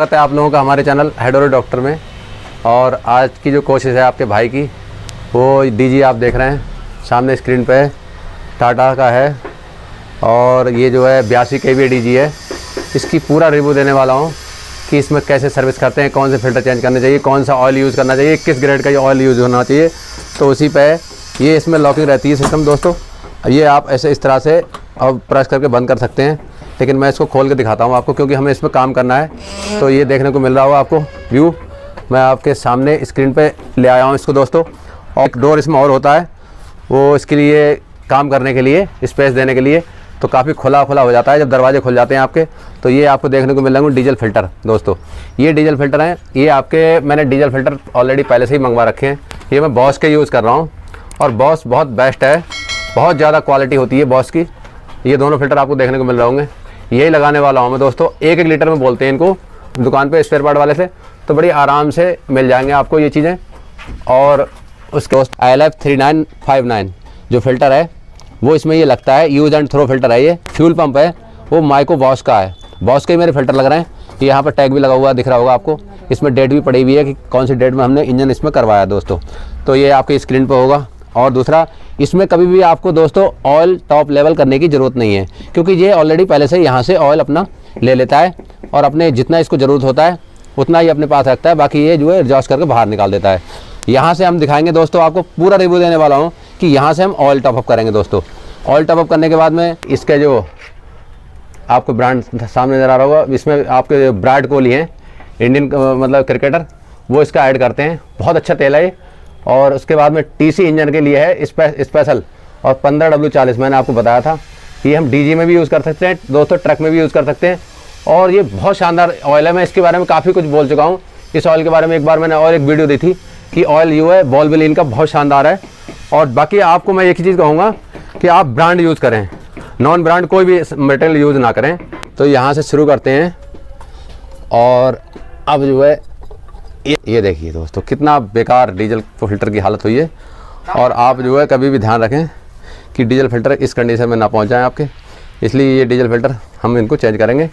स्वागत है आप लोगों का हमारे चैनल हेडोरो डॉक्टर में। और आज की जो कोशिश है आपके भाई की, वो डीजी आप देख रहे हैं सामने स्क्रीन पे, टाटा का है और ये जो है 82 kVA डीजी है। इसकी पूरा रिव्यू देने वाला हूँ कि इसमें कैसे सर्विस करते हैं, कौन से फ़िल्टर चेंज करने चाहिए, कौन सा ऑयल यूज़ करना चाहिए, किस ग्रेड का ये ऑयल यूज़ होना चाहिए। तो उसी पे ये इसमें लॉकिंग रहती है सिस्टम दोस्तों। ये आप ऐसे इस तरह से अब प्रेस करके बंद कर सकते हैं, लेकिन मैं इसको खोल के दिखाता हूँ आपको क्योंकि हमें इसमें काम करना है। तो ये देखने को मिल रहा होगा आपको व्यू, मैं आपके सामने स्क्रीन पे ले आया हूँ इसको दोस्तों। और एक डोर इसमें और होता है, वो इसके लिए काम करने के लिए, स्पेस देने के लिए, तो काफ़ी खुला हो जाता है जब दरवाजे खुल जाते हैं आपके। तो ये आपको देखने को मिल रहा है डीजल फ़िल्टर दोस्तों। ये डीजल फ़िल्टर हैं, ये आपके मैंने डीजल फ़िल्टर ऑलरेडी पहले से ही मंगवा रखे हैं। ये मैं बॉस के यूज़ कर रहा हूँ और बॉस बहुत बेस्ट है, बहुत ज़्यादा क्वालिटी होती है बॉस की। ये दोनों फ़िल्टर आपको देखने को मिल रहे होंगे, यही लगाने वाला हूँ मैं दोस्तों। 1-1 लीटर में बोलते हैं इनको दुकान पे स्पेयर पार्ट वाले से, तो बड़ी आराम से मिल जाएंगे आपको ये चीज़ें। और उसके ILF 3959 जो फ़िल्टर है वो इसमें ये लगता है, यूज़ एंड थ्रो फ़िल्टर है। ये फ्यूल पंप है, वो माइको बॉस का है, बॉस के ही मेरे फ़िल्टर लग रहे हैं। ये यहाँ पर टैग भी लगा हुआ दिख रहा होगा आपको, इसमें डेट भी पड़ी हुई है कि कौन सी डेट में हमने इंजन इसमें करवाया दोस्तों। तो ये आपकी स्क्रीन पर होगा। और दूसरा, इसमें कभी भी आपको दोस्तों ऑयल टॉप लेवल करने की ज़रूरत नहीं है, क्योंकि ये ऑलरेडी पहले से यहाँ से ऑयल अपना ले लेता है और अपने जितना इसको ज़रूरत होता है उतना ही अपने पास रखता है, बाकी ये जो है एडजस्ट करके बाहर निकाल देता है। यहाँ से हम दिखाएंगे दोस्तों, आपको पूरा रिव्यू देने वाला हूँ कि यहाँ से हम ऑयल टॉपअप करेंगे दोस्तों। ऑयल टॉपअप करने के बाद में इसके जो आपको ब्रांड सामने नज़र आ रहा होगा, इसमें आपके विराट कोहली हैं, इंडियन मतलब क्रिकेटर, वो इसका ऐड करते हैं। बहुत अच्छा तेल है ये। और उसके बाद में TC इंजन के लिए है स्पेशल, और 15W40 मैंने आपको बताया था। ये हम DG में भी यूज़ कर सकते हैं दोस्तों, ट्रक में भी यूज़ कर सकते हैं। और ये बहुत शानदार ऑयल है, मैं इसके बारे में काफ़ी कुछ बोल चुका हूँ। इस ऑयल के बारे में एक बार मैंने और एक वीडियो दी थी कि ऑयल यू है वॉल्वोलिन का, बहुत शानदार है। और बाकी आपको मैं एक ही चीज़ कहूँगा कि आप ब्रांड यूज़ करें, नॉन ब्रांड कोई भी मटेरियल यूज़ ना करें। तो यहाँ से शुरू करते हैं। और अब जो है ये देखिए दोस्तों, कितना बेकार डीजल फ़िल्टर की हालत हुई है। और आप जो है कभी भी ध्यान रखें कि डीजल फ़िल्टर इस कंडीशन में ना पहुंच जाए आपके, इसलिए ये डीजल फ़िल्टर हम इनको चेंज करेंगे।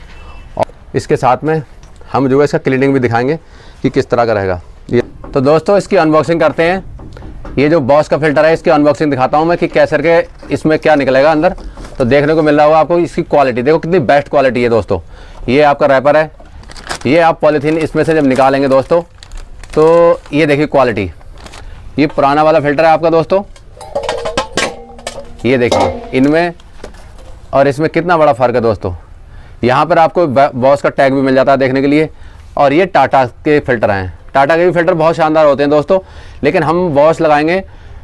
और इसके साथ में हम जो है इसका क्लीनिंग भी दिखाएंगे कि किस तरह का रहेगा ये। तो दोस्तों इसकी अनबॉक्सिंग करते हैं। ये जो बॉस का फ़िल्टर है, इसकी अनबॉक्सिंग दिखाता हूँ मैं कि कैसे करके इसमें क्या निकलेगा अंदर। तो देखने को मिल रहा होगा आपको इसकी क्वालिटी, देखो कितनी बेस्ट क्वालिटी है दोस्तों। ये आपका रैपर है, ये आप पॉलीथीन इसमें से जब निकालेंगे दोस्तों, तो ये देखिए क्वालिटी। ये पुराना वाला फ़िल्टर है आपका दोस्तों, ये देखिए इनमें और इसमें कितना बड़ा फ़र्क है दोस्तों। यहाँ पर आपको बॉस का टैग भी मिल जाता है देखने के लिए। और ये टाटा के फ़िल्टर हैं, टाटा के भी फ़िल्टर बहुत शानदार होते हैं दोस्तों, लेकिन हम बॉस लगाएंगे।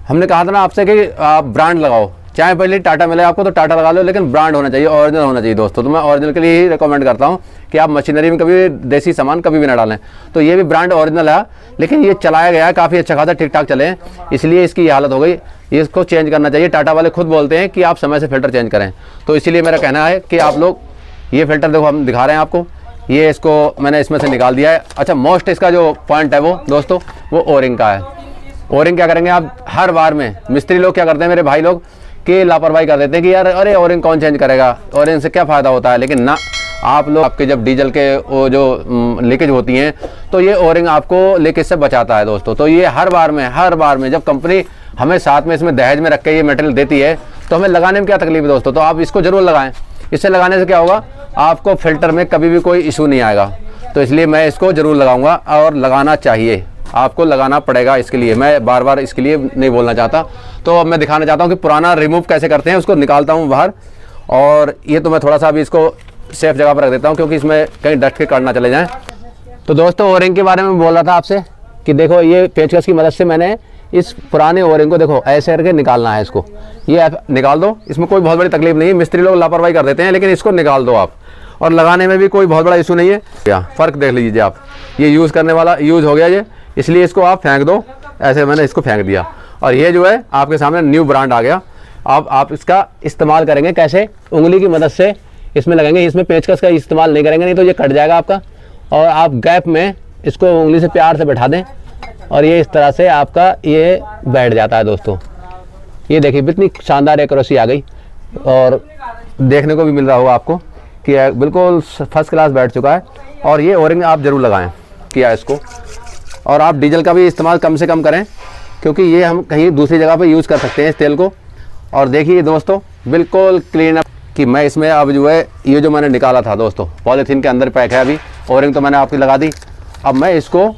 हमने कहा था ना आपसे कि आप ब्रांड लगाओ, चाहे पहले टाटा मिले आपको तो टाटा लगा लो, लेकिन ब्रांड होना चाहिए, ओरिजिनल होना चाहिए दोस्तों। तो मैं ओरिजिनल के लिए ही रिकमेंड करता हूँ कि आप मशीनरी में कभी देसी सामान कभी भी ना डालें। तो ये भी ब्रांड ओरिजिनल है, लेकिन ये चलाया गया है काफ़ी अच्छा खासा, ठीक ठाक चले हैं, इसलिए इसकी ये हालत हो गई। इसको चेंज करना चाहिए। टाटा वाले खुद बोलते हैं कि आप समय से फ़िल्टर चेंज करें। तो इसीलिए मेरा कहना है कि आप लोग ये फ़िल्टर देखो, हम दिखा रहे हैं आपको, ये इसको मैंने इसमें से निकाल दिया है। अच्छा, मोस्ट इसका जो पॉइंट है वो दोस्तों, वो ओरिंग का है। ओरिंग क्या करेंगे आप, हर बार में मिस्त्री लोग क्या करते हैं, मेरे भाई लोग कि लापरवाही कर देते हैं कि यार अरे ओरिंग कौन चेंज करेगा, ओरिंग से क्या फ़ायदा होता है। लेकिन ना, आप लोग आपके जब डीजल के वो जो लीकेज होती हैं, तो ये ओरिंग आपको लीकेज से बचाता है दोस्तों। तो ये हर बार में जब कंपनी हमें साथ में इसमें दहेज में रख के ये मटेरियल देती है, तो हमें लगाने में क्या तकलीफ है दोस्तों। तो आप इसको ज़रूर लगाएं, इससे लगाने से क्या होगा, आपको फ़िल्टर में कभी भी कोई इशू नहीं आएगा। तो इसलिए मैं इसको ज़रूर लगाऊंगा और लगाना चाहिए, आपको लगाना पड़ेगा। इसके लिए मैं बार बार इसके लिए नहीं बोलना चाहता। तो अब मैं दिखाना चाहता हूँ कि पुराना रिमूव कैसे करते हैं, उसको निकालता हूँ बाहर। और ये तो मैं थोड़ा सा अभी इसको सेफ जगह पर रख देता हूँ, क्योंकि इसमें कहीं डस्ट के कण ना चले जाएँ। तो दोस्तों ओरिंग के बारे में बोल रहा था आपसे कि देखो, ये पेचकस की मदद से मैंने इस पुराने ओरिंग को देखो ऐसे करके निकालना है। इसको ये निकाल दो, इसमें कोई बहुत बड़ी तकलीफ नहीं है। मिस्त्री लोग लापरवाही कर देते हैं, लेकिन इसको निकाल दो आप, और लगाने में भी कोई बहुत बड़ा इशू नहीं है। क्या फ़र्क देख लीजिए आप, ये यूज़ करने वाला यूज़ हो गया ये, इसलिए इसको आप फेंक दो। ऐसे मैंने इसको फेंक दिया, और ये जो है आपके सामने न्यू ब्रांड आ गया। अब आप इसका इस्तेमाल करेंगे कैसे, उंगली की मदद से इसमें लगेंगे। इसमें पेचकस का इस्तेमाल नहीं करेंगे, नहीं तो ये कट जाएगा आपका। और आप गैप में इसको उंगली से प्यार से बैठा दें, और ये इस तरह से आपका ये बैठ जाता है दोस्तों। ये देखिए कितनी शानदार एक्यूरेसी आ गई, और देखने को भी मिल रहा होगा आपको किया, बिल्कुल फर्स्ट क्लास बैठ चुका है। और ये ओरिंग आप ज़रूर लगाएं किया इसको। और आप डीजल का भी इस्तेमाल कम से कम करें, क्योंकि ये हम कहीं दूसरी जगह पे यूज़ कर सकते हैं इस तेल को। और देखिए दोस्तों बिल्कुल क्लीन अप कि मैं इसमें अब जो है ये जो मैंने निकाला था दोस्तों, पॉलीथीन के अंदर पैक है अभी। ओरिंग तो मैंने आपकी लगा दी। अब मैं इसको,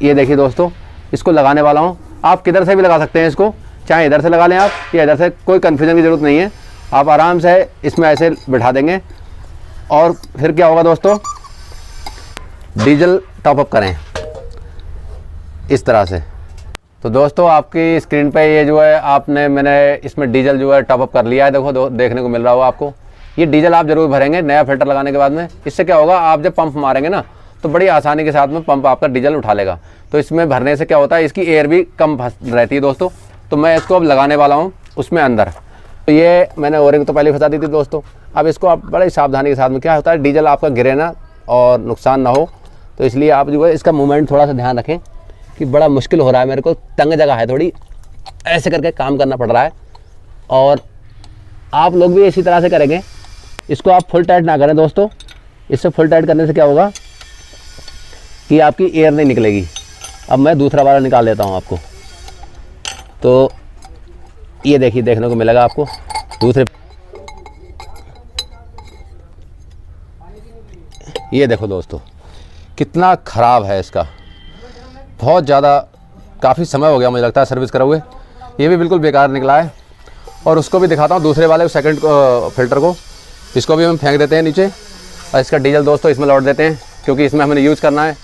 ये देखिए दोस्तों, इसको लगाने वाला हूँ। आप किधर से भी लगा सकते हैं इसको, चाहे इधर से लगा लें आप या इधर से, कोई कन्फ्यूजन की ज़रूरत नहीं है। आप आराम से इसमें ऐसे बिठा देंगे और फिर क्या होगा दोस्तों, डीजल टॉपअप करें इस तरह से। तो दोस्तों आपकी स्क्रीन पे ये जो है मैंने इसमें डीजल जो है टॉपअप कर लिया है। देखो देखने को मिल रहा होगा आपको। ये डीजल आप ज़रूर भरेंगे नया फिल्टर लगाने के बाद में। इससे क्या होगा, आप जब पंप मारेंगे ना तो बड़ी आसानी के साथ में पंप आपका डीजल उठा लेगा। तो इसमें भरने से क्या होता है, इसकी एयर भी कम रहती है दोस्तों। तो मैं इसको अब लगाने वाला हूँ उसमें अंदर। तो ये मैंने ओरिंग तो पहले फंसा दी थी दोस्तों। अब इसको आप बड़ी सावधानी के साथ में, क्या होता है डीजल आपका गिरे ना और नुकसान ना हो, तो इसलिए आप जो है इसका मूवमेंट थोड़ा सा ध्यान रखें कि बड़ा मुश्किल हो रहा है मेरे को, तंग जगह है थोड़ी, ऐसे करके काम करना पड़ रहा है। और आप लोग भी इसी तरह से करेंगे। इसको आप फुल टाइट ना करें दोस्तों। इससे फुल टाइट करने से क्या होगा कि आपकी एयर नहीं निकलेगी। अब मैं दूसरा वाला निकाल लेता हूँ आपको। तो ये देखिए, देखने को मिलेगा आपको दूसरे, ये देखो दोस्तों कितना ख़राब है इसका, बहुत ज़्यादा, काफ़ी समय हो गया मुझे लगता है सर्विस करा हुए। ये भी बिल्कुल बेकार निकला है। और उसको भी दिखाता हूँ दूसरे वाले सेकंड फिल्टर को। इसको भी हम फेंक देते हैं नीचे और इसका डीजल दोस्तों इसमें लौट देते हैं, क्योंकि इसमें हमें यूज़ करना है।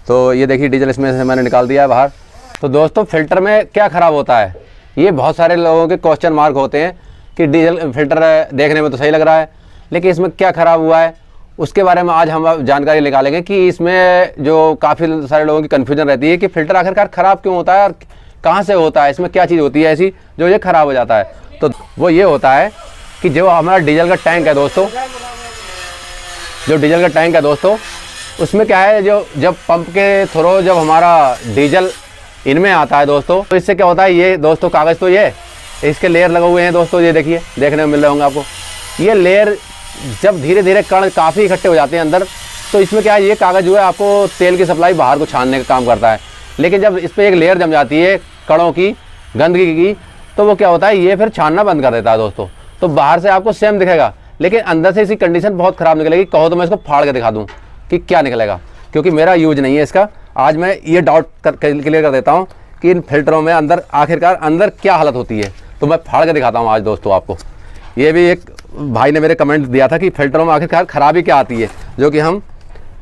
तो ये देखिए डीजल इसमें से मैंने निकाल दिया है बाहर। तो दोस्तों फ़िल्टर में क्या ख़राब होता है, ये बहुत सारे लोगों के क्वेश्चन मार्क होते हैं कि डीजल फ़िल्टर देखने में तो सही लग रहा है, लेकिन इसमें क्या ख़राब हुआ है उसके बारे में आज हम जानकारी निकालेंगे। कि इसमें जो काफ़ी सारे लोगों की कन्फ्यूजन रहती है कि फ़िल्टर आखिरकार ख़राब क्यों होता है और कहाँ से होता है, इसमें क्या चीज़ होती है ऐसी जो ये ख़राब हो जाता है। तो वो ये होता है कि जो हमारा डीजल का टैंक है दोस्तों, जो डीजल का टैंक है दोस्तों, उसमें क्या है, जो जब पंप के थ्रू जब हमारा डीजल इनमें आता है दोस्तों, तो इससे क्या होता है, ये दोस्तों कागज़ तो ये इसके लेयर लगे हुए हैं दोस्तों, ये देखिए देखने में मिल रहे होंगे आपको। ये लेयर जब धीरे धीरे कण काफ़ी इकट्ठे हो जाते हैं अंदर, तो इसमें क्या है, ये कागज़ जो है आपको तेल की सप्लाई बाहर को छानने का काम करता है। लेकिन जब इस पर एक लेयर जम जाती है कणों की, गंदगी की, तो वो क्या होता है, ये फिर छानना बंद कर देता है दोस्तों। तो बाहर से आपको सेम दिखेगा, लेकिन अंदर से इसकी कंडीशन बहुत ख़राब निकलेगी। कहो तो मैं इसको फाड़ के दिखा दूँ कि क्या निकलेगा, क्योंकि मेरा यूज नहीं है इसका। आज मैं ये डाउट क्लियर कर देता हूँ कि इन फिल्टरों में अंदर आखिरकार अंदर क्या हालत होती है। तो मैं फाड़ के दिखाता हूँ आज दोस्तों आपको। ये भी एक भाई ने मेरे कमेंट दिया था कि फिल्टरों में आखिरकार ख़राबी क्या आती है, जो कि हम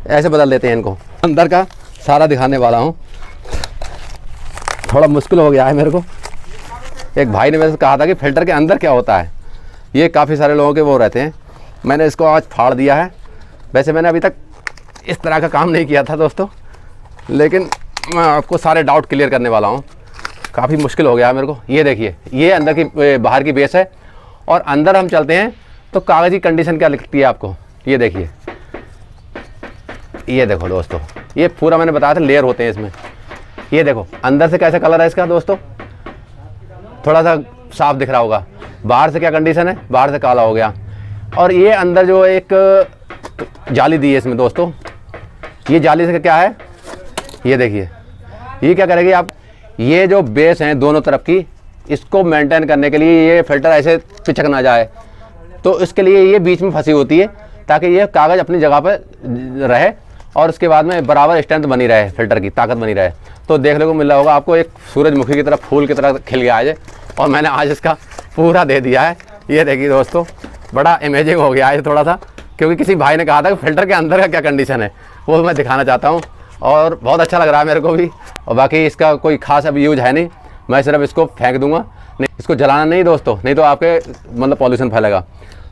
ऐसे बदल देते हैं इनको। अंदर का सारा दिखाने वाला हूँ, थोड़ा मुश्किल हो गया है मेरे को। एक भाई ने मेरे से कहा था कि फ़िल्टर के अंदर क्या होता है, ये काफ़ी सारे लोगों के वो रहते हैं। मैंने इसको आज फाड़ दिया है। वैसे मैंने अभी तक इस तरह का काम नहीं किया था दोस्तों, लेकिन मैं आपको सारे डाउट क्लियर करने वाला हूँ। काफ़ी मुश्किल हो गया है मेरे को। ये देखिए, ये अंदर की बाहर की बेस है, और अंदर हम चलते हैं तो कागज़ की कंडीशन क्या लिखती है आपको, ये देखिए। ये देखो दोस्तों, ये पूरा मैंने बताया था लेयर होते हैं इसमें। ये देखो अंदर से कैसा कलर है इसका दोस्तों, थोड़ा सा साफ दिख रहा होगा। बाहर से क्या कंडीशन है, बाहर से काला हो गया। और ये अंदर जो एक जाली दी है इसमें दोस्तों, ये जाली से क्या है, ये देखिए, ये क्या करेगी, आप ये जो बेस हैं दोनों तरफ की, इसको मेंटेन करने के लिए ये फिल्टर ऐसे पिचक ना जाए, तो इसके लिए ये बीच में फंसी होती है, ताकि ये कागज़ अपनी जगह पर रहे और उसके बाद में बराबर स्ट्रेंथ बनी रहे, फिल्टर की ताकत बनी रहे। तो देखने को मिल रहा होगा आपको, एक सूरजमुखी की तरह फूल की तरह खिल गया है, और मैंने आज इसका पूरा दे दिया है। ये देखिए दोस्तों, बड़ा इमेजिंग हो गया है थोड़ा सा, क्योंकि किसी भाई ने कहा था कि फ़िल्टर के अंदर का क्या कंडीशन है, वो मैं दिखाना चाहता हूँ। और बहुत अच्छा लग रहा है मेरे को भी। और बाकी इसका कोई ख़ास अभी यूज है नहीं, मैं सिर्फ इसको फेंक दूंगा, नहीं इसको जलाना नहीं दोस्तों, नहीं तो आपके मतलब पॉल्यूशन फैलेगा।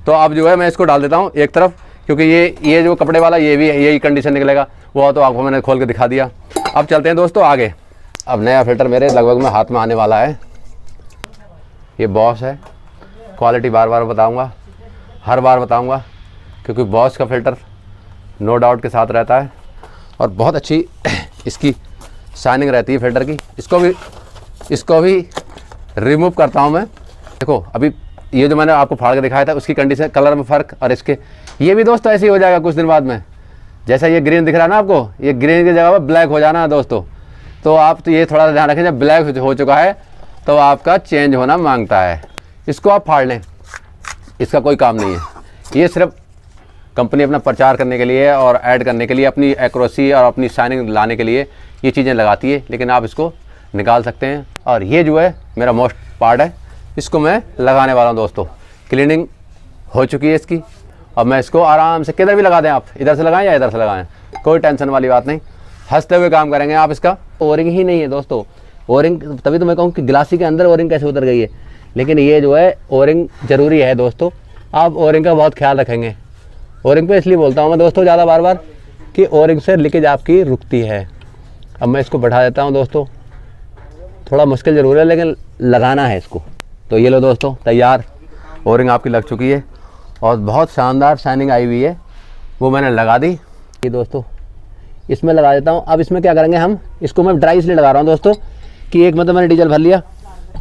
तो अब जो है मैं इसको डाल देता हूँ एक तरफ, क्योंकि ये जो कपड़े वाला ये भी यही कंडीशन निकलेगा, वो तो आपको मैंने खोल के दिखा दिया। अब चलते हैं दोस्तों आगे। अब नया फ़िल्टर मेरे लगभग में हाथ में आने वाला है। ये बॉस है, क्वालिटी बार बार बताऊँगा, हर बार बताऊँगा, क्योंकि बॉस का फ़िल्टर नो डाउट के साथ रहता है और बहुत अच्छी इसकी शाइनिंग रहती है फ़िल्टर की। इसको भी रिमूव करता हूँ मैं। देखो अभी ये जो मैंने आपको फाड़ के दिखाया था, उसकी कंडीशन, कलर में फ़र्क, और इसके ये भी दोस्तों ऐसे ही हो जाएगा कुछ दिन बाद में। जैसा ये ग्रीन दिख रहा है ना आपको, ये ग्रीन की जगह पर ब्लैक हो जाना है दोस्तों। तो आप तो ये थोड़ा सा ध्यान रखें, जब ब्लैक हो चुका है तो आपका चेंज होना मांगता है। इसको आप फाड़ लें, इसका कोई काम नहीं है। ये सिर्फ कंपनी अपना प्रचार करने के लिए और ऐड करने के लिए, अपनी एक्यूरेसी और अपनी शाइनिंग लाने के लिए ये चीज़ें लगाती है, लेकिन आप इसको निकाल सकते हैं। और ये जो है मेरा मोस्ट पार्ट है, इसको मैं लगाने वाला हूँ दोस्तों। क्लीनिंग हो चुकी है इसकी, अब मैं इसको आराम से किधर भी लगा दें, आप इधर से लगाएं या इधर से लगाएं, कोई टेंशन वाली बात नहीं, हंसते हुए काम करेंगे आप। इसका ओरिंग ही नहीं है दोस्तों, ओरिंग तभी तो मैं कहूँ कि ग्लासी के अंदर ओरिंग कैसे उतर गई है, लेकिन ये जो है ओरिंग ज़रूरी है दोस्तों। आप ओरिंग का बहुत ख्याल रखेंगे। ओरिंग पे इसलिए बोलता हूँ मैं दोस्तों ज़्यादा बार बार कि ओरिंग से लीकेज आपकी रुकती है। अब मैं इसको बढ़ा देता हूँ दोस्तों, थोड़ा मुश्किल ज़रूर है लेकिन लगाना है इसको। तो ये लो दोस्तों, तैयार ओरिंग आपकी लग चुकी है और बहुत शानदार शाइनिंग आई हुई है, वो मैंने लगा दी। ये दोस्तों इसमें लगा देता हूँ। अब इसमें क्या करेंगे हम, इसको मैं ड्राई इसलिए लगा रहा हूँ दोस्तों कि एक मतलब मैंने डीजल भर लिया,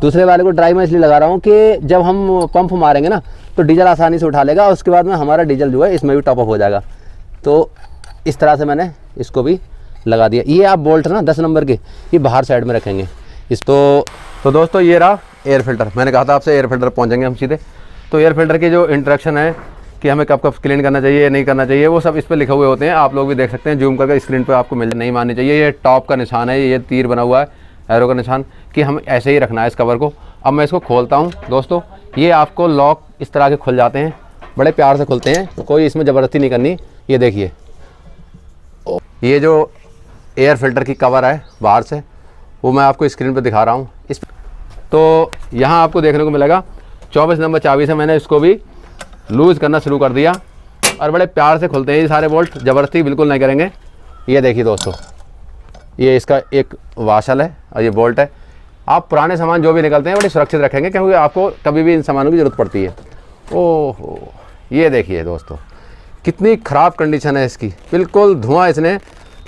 दूसरे वाले को ड्राई में इसलिए लगा रहा हूँ कि जब हम पंप मारेंगे ना तो डीजल आसानी से उठा लेगा और उसके बाद में हमारा डीजल जो है इसमें भी टॉप अप हो जाएगा। तो इस तरह से मैंने इसको भी लगा दिया। ये आप बोल्ट ना 10 नंबर के, ये बाहर साइड में रखेंगे इस। तो दोस्तों ये रहा एयर फिल्टर। मैंने कहा था आपसे एयर फिल्टर पहुँचेंगे हम सीधे। तो एयर फिल्टर की जो इंस्ट्रक्शन है कि हमें कब कब क्लीन करना चाहिए नहीं करना चाहिए, वो सब इस पर लिखे हुए होते हैं, आप लोग भी देख सकते हैं। जूम करके स्क्रीन पर आपको मिल नहीं माननी चाहिए। ये टॉप का निशान है, ये तीर बना हुआ है, एरो का निशान, कि हम ऐसे ही रखना है इस कवर को। अब मैं इसको खोलता हूँ दोस्तों। ये आपको लॉक इस तरह के खुल जाते हैं, बड़े प्यार से खुलते हैं, कोई इसमें ज़बरदस्ती नहीं करनी। ये देखिए, ये जो एयर फिल्टर की कवर है बाहर से, वो मैं आपको स्क्रीन पर दिखा रहा हूँ। तो यहाँ आपको देखने को मिलेगा 24 नंबर चाबी से मैंने इसको भी लूज़ करना शुरू कर दिया और बड़े प्यार से खुलते हैं ये सारे बोल्ट, ज़बरदस्ती बिल्कुल नहीं करेंगे। ये देखिए दोस्तों, ये इसका एक वाशल है और ये बोल्ट है। आप पुराने सामान जो भी निकलते हैं बड़े सुरक्षित रखेंगे, क्योंकि आपको कभी भी इन सामानों की ज़रूरत पड़ती है। ओहो, ये देखिए दोस्तों कितनी ख़राब कंडीशन है इसकी, बिल्कुल धुआं इसने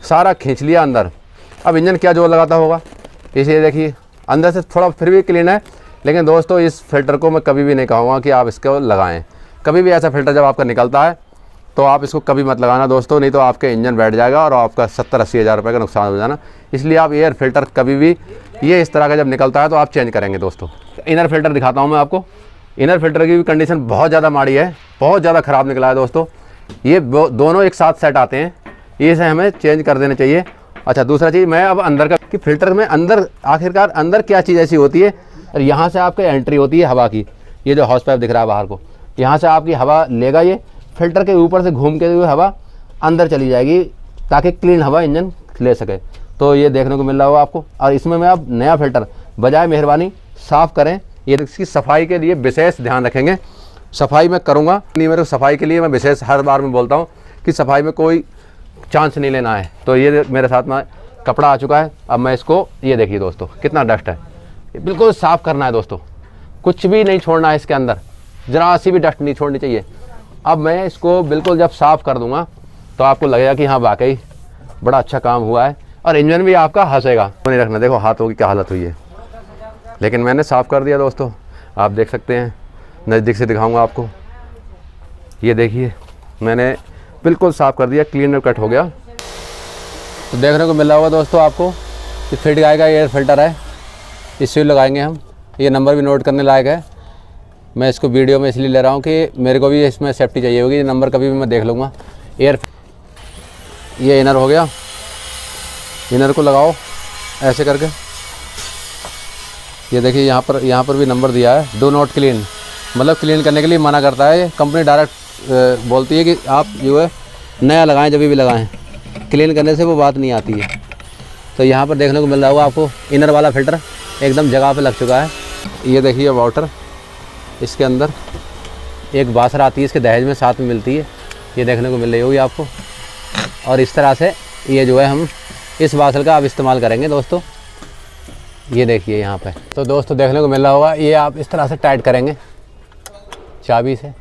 सारा खींच लिया अंदर। अब इंजन क्या जोर लगाता होगा, इसे देखिए अंदर से थोड़ा फिर भी क्लीन है, लेकिन दोस्तों इस फिल्टर को मैं कभी भी नहीं कहूँगा कि आप इसको लगाएं। कभी भी ऐसा फिल्टर जब आपका निकलता है तो आप इसको कभी मत लगाना दोस्तों, नहीं तो आपके इंजन बैठ जाएगा और आपका 70-80 हज़ार रुपये का नुकसान हो जाना। इसलिए आप एयर फिल्टर कभी भी ये इस तरह का जब निकलता है तो आप चेंज करेंगे दोस्तों। इनर फिल्टर दिखाता हूँ मैं आपको। इनर फिल्टर की भी कंडीशन बहुत ज़्यादा माड़ी है, बहुत ज़्यादा ख़राब निकला है दोस्तों। ये दोनों एक साथ सेट आते हैं, ये से हमें चेंज कर देने चाहिए। अच्छा, दूसरा चीज़ मैं अब अंदर का कि फ़िल्टर में अंदर आखिरकार अंदर क्या चीज़ ऐसी होती है, और यहाँ से आपके एंट्री होती है हवा की। ये जो हाउस पाइप दिख रहा है बाहर को, यहाँ से आपकी हवा लेगा, ये फिल्टर के ऊपर से घूम के हुए हवा अंदर चली जाएगी ताकि क्लीन हवा इंजन ले सके। तो ये देखने को मिल रहा होगा आपको। और इसमें मैं अब नया फिल्टर बजाय मेहरबानी साफ़ करें, ये इसकी सफाई के लिए विशेष ध्यान रखेंगे। सफाई मैं करूँगा नहीं, मेरे सफाई के लिए मैं विशेष हर बार मैं बोलता हूँ कि सफाई में कोई चांस नहीं लेना है। तो ये मेरे साथ में कपड़ा आ चुका है, अब मैं इसको, ये देखिए दोस्तों कितना डस्ट है, बिल्कुल साफ़ करना है दोस्तों, कुछ भी नहीं छोड़ना है इसके अंदर, ज़रा सी भी डस्ट नहीं छोड़नी चाहिए। अब मैं इसको बिल्कुल जब साफ़ कर दूंगा तो आपको लगेगा कि हाँ वाकई बड़ा अच्छा काम हुआ है, और इंजन भी आपका हंसेगा। नहीं रखना, देखो हाथों की क्या हालत हुई है, लेकिन मैंने साफ़ कर दिया दोस्तों, आप देख सकते हैं। नज़दीक से दिखाऊंगा आपको, ये देखिए मैंने बिल्कुल साफ़ कर दिया, क्लीन कट हो गया। तो देखने को मिल रहा होगा दोस्तों आपको, ये फिट गाय का एयर फिल्टर है, इससे लगाएंगे हम। ये नंबर भी नोट करने लायक है, मैं इसको वीडियो में इसलिए ले रहा हूँ कि मेरे को भी इसमें सेफ्टी चाहिए होगी। ये नंबर कभी भी मैं देख लूँगा। ये इनर हो गया, इनर को लगाओ ऐसे करके। ये देखिए यहाँ पर भी नंबर दिया है, डू नॉट क्लीन, मतलब क्लीन करने के लिए मना करता है। कंपनी डायरेक्ट बोलती है कि आप जो है नया लगाएं, जब भी लगाएं, क्लीन करने से वो बात नहीं आती है। तो यहाँ पर देखने को मिल रहा होगा आपको, इनर वाला फ़िल्टर एकदम जगह पे लग चुका है। ये देखिए वाटर, इसके अंदर एक बासर आती है, इसके दहेज में साथ में मिलती है, ये देखने को मिल रही होगी आपको। और इस तरह से ये जो है हम इस बासर का अब इस्तेमाल करेंगे दोस्तों। ये देखिए यहाँ पे, तो दोस्तों देखने को मिल रहा होगा, ये आप इस तरह से टाइट करेंगे चाबी से,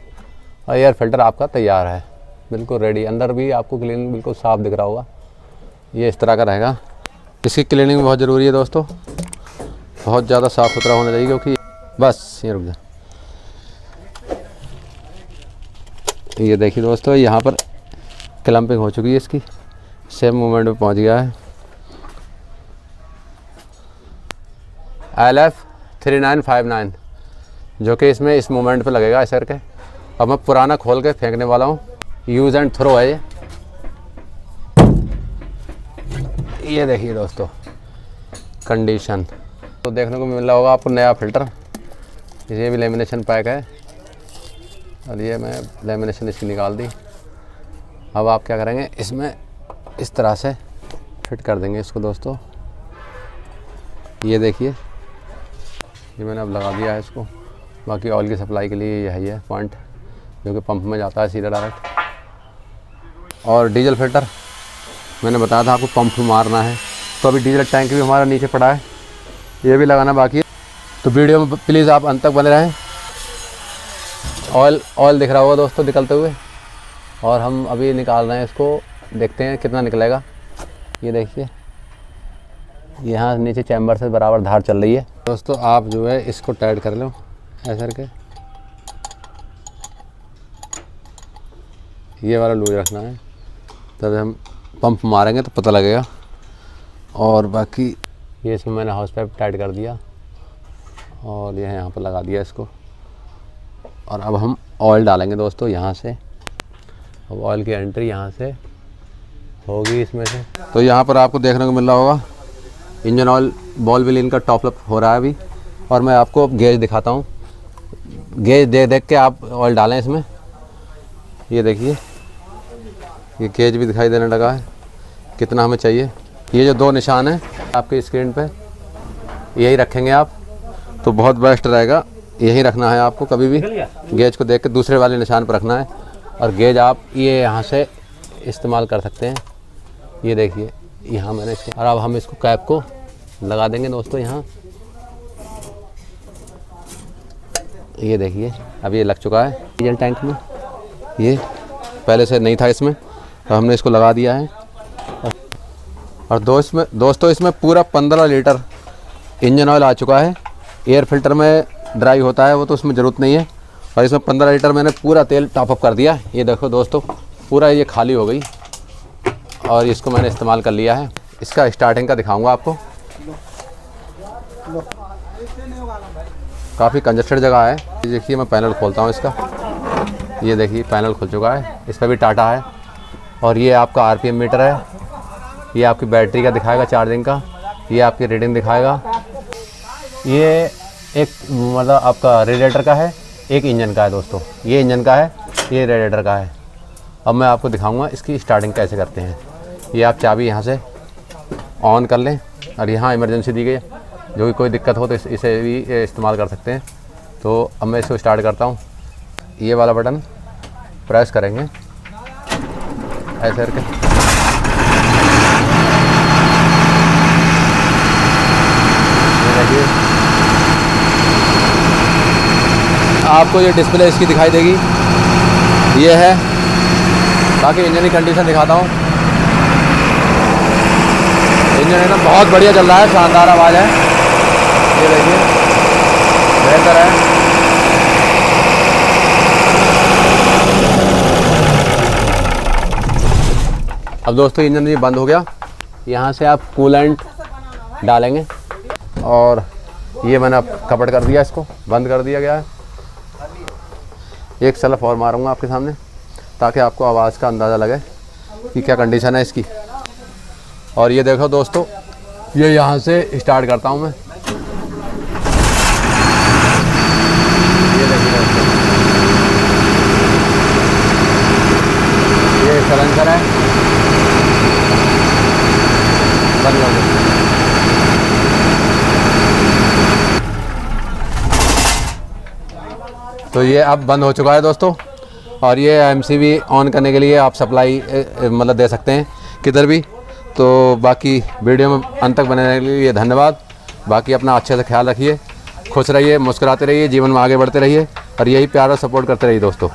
और एयर फिल्टर आपका तैयार है, बिल्कुल रेडी। अंदर भी आपको क्लीन बिल्कुल साफ़ दिख रहा होगा, ये इस तरह का रहेगा। इसकी क्लीनिंग बहुत ज़रूरी है दोस्तों, बहुत ज़्यादा साफ़ सुथरा होना चाहिए, क्योंकि बस ये रुक जा। ये देखिए दोस्तों, यहाँ पर क्लम्पिंग हो चुकी है इसकी, सेम मूवमेंट में पहुँच गया है। LF 3959 जो कि इसमें इस मूवमेंट पे लगेगा ऐसे करके। अब मैं पुराना खोल के फेंकने वाला हूँ, यूज़ एंड थ्रो है ये देखिए दोस्तों कंडीशन। तो देखने को मिल रहा होगा आपको नया फ़िल्टर, ये भी लेमिनेशन पैक है और ये मैं लेमिनेशन इसकी निकाल दी। अब आप क्या करेंगे, इसमें इस तरह से फिट कर देंगे इसको दोस्तों। ये देखिए, ये मैंने अब लगा दिया है इसको। बाकी ऑयल की सप्लाई के लिए यही है पॉइंट जो कि पंप में जाता है सीधा डायरेक्ट। और डीजल फिल्टर मैंने बताया था आपको पंप में मारना है, तो अभी डीजल टैंक भी हमारा नीचे पड़ा है, ये भी लगाना बाकी है। तो वीडियो में प्लीज़ आप अंत तक बने रहें। ऑयल दिख रहा होगा दोस्तों निकलते हुए, और हम अभी निकाल रहे हैं इसको, देखते हैं कितना निकलेगा। ये देखिए यहाँ नीचे चैम्बर से बराबर धार चल रही है दोस्तों। आप जो है इसको टाइट कर लो ऐसे करके, ये वाला लूज रखना है, तब हम पंप मारेंगे तो पता लगेगा। और बाकी ये इसमें मैंने हाउस पाइप टाइट कर दिया और ये यहाँ पर लगा दिया इसको। और अब हम ऑयल डालेंगे दोस्तों यहाँ से। अब ऑयल की एंट्री यहाँ से होगी इसमें से। तो यहाँ पर आपको देखने को मिल रहा होगा इंजन ऑयल बॉल व्हील इनका टॉप अप हो रहा है अभी। और मैं आपको गेज दिखाता हूँ, गेज देख के आप ऑयल डालें इसमें। ये देखिए ये गेज भी दिखाई देने लगा है कितना हमें चाहिए। ये जो 2 निशान हैं आपके स्क्रीन पे, यही रखेंगे आप तो बहुत बेस्ट रहेगा। यही रखना है आपको, कभी भी गेज को देख के दूसरे वाले निशान पर रखना है। और गेज आप ये यहाँ से इस्तेमाल कर सकते हैं। ये देखिए यहाँ मैंने इसको, और अब हम इसको कैप को लगा देंगे दोस्तों यहाँ। ये देखिए अब ये लग चुका है डीजल टैंक में, ये पहले से नहीं था इसमें, तो हमने इसको लगा दिया है। और दोस्तों इसमें पूरा 15 लीटर इंजन ऑयल आ चुका है। एयर फिल्टर में ड्राई होता है वो तो उसमें ज़रूरत नहीं है, और इसमें 15 लीटर मैंने पूरा तेल टॉपअप कर दिया। ये देखो दोस्तों पूरा ये खाली हो गई और इसको मैंने इस्तेमाल कर लिया है। इसका स्टार्टिंग का दिखाऊंगा आपको। काफ़ी कंजस्टेड जगह है। ये देखिए मैं पैनल खोलता हूँ इसका। ये देखिए पैनल खुल चुका है, इस पर भी टाटा है। और ये आपका RPM मीटर है, ये आपकी बैटरी का दिखाएगा चार्जिंग का, ये आपकी रीडिंग दिखाएगा। ये एक मतलब आपका रेडिएटर का है, एक इंजन का है दोस्तों। ये इंजन का है, ये रेडिएटर का है। अब मैं आपको दिखाऊंगा इसकी स्टार्टिंग कैसे करते हैं। ये आप चाबी यहाँ से ऑन कर लें, और यहाँ इमरजेंसी दी गई है, जो भी कोई दिक्कत हो तो इसे भी इस्तेमाल कर सकते हैं। तो अब मैं इसको स्टार्ट करता हूँ। ये वाला बटन प्रेस करेंगे ऐसे करके, ये देखिए आपको ये डिस्प्ले इसकी दिखाई देगी, ये है। बाकी इंजन की कंडीशन दिखाता हूँ। इंजन एकदम बहुत बढ़िया चल रहा है, शानदार आवाज़ है। ये देखिए बेहतर है। अब दोस्तों इंजन ये बंद हो गया। यहाँ से आप कूलेंट डालेंगे, और ये मैंने अब कपड़ कर दिया, इसको बंद कर दिया गया है। एक सलफ और मारूंगा आपके सामने ताकि आपको आवाज़ का अंदाज़ा लगे कि क्या कंडीशन है इसकी। और ये देखो दोस्तों, ये यहाँ से स्टार्ट करता हूँ मैं। ये देखिए दोस्तों, ये सलेंसर है, बंद कर दो। तो ये अब बंद हो चुका है दोस्तों। और ये MCB ऑन करने के लिए आप सप्लाई मतलब दे सकते हैं किधर भी। तो बाकी वीडियो में अंत तक बने रहने के लिए धन्यवाद। बाकी अपना अच्छे से ख्याल रखिए, खुश रहिए, मुस्कुराते रहिए, जीवन में आगे बढ़ते रहिए, और यही प्यार और सपोर्ट करते रहिए दोस्तों।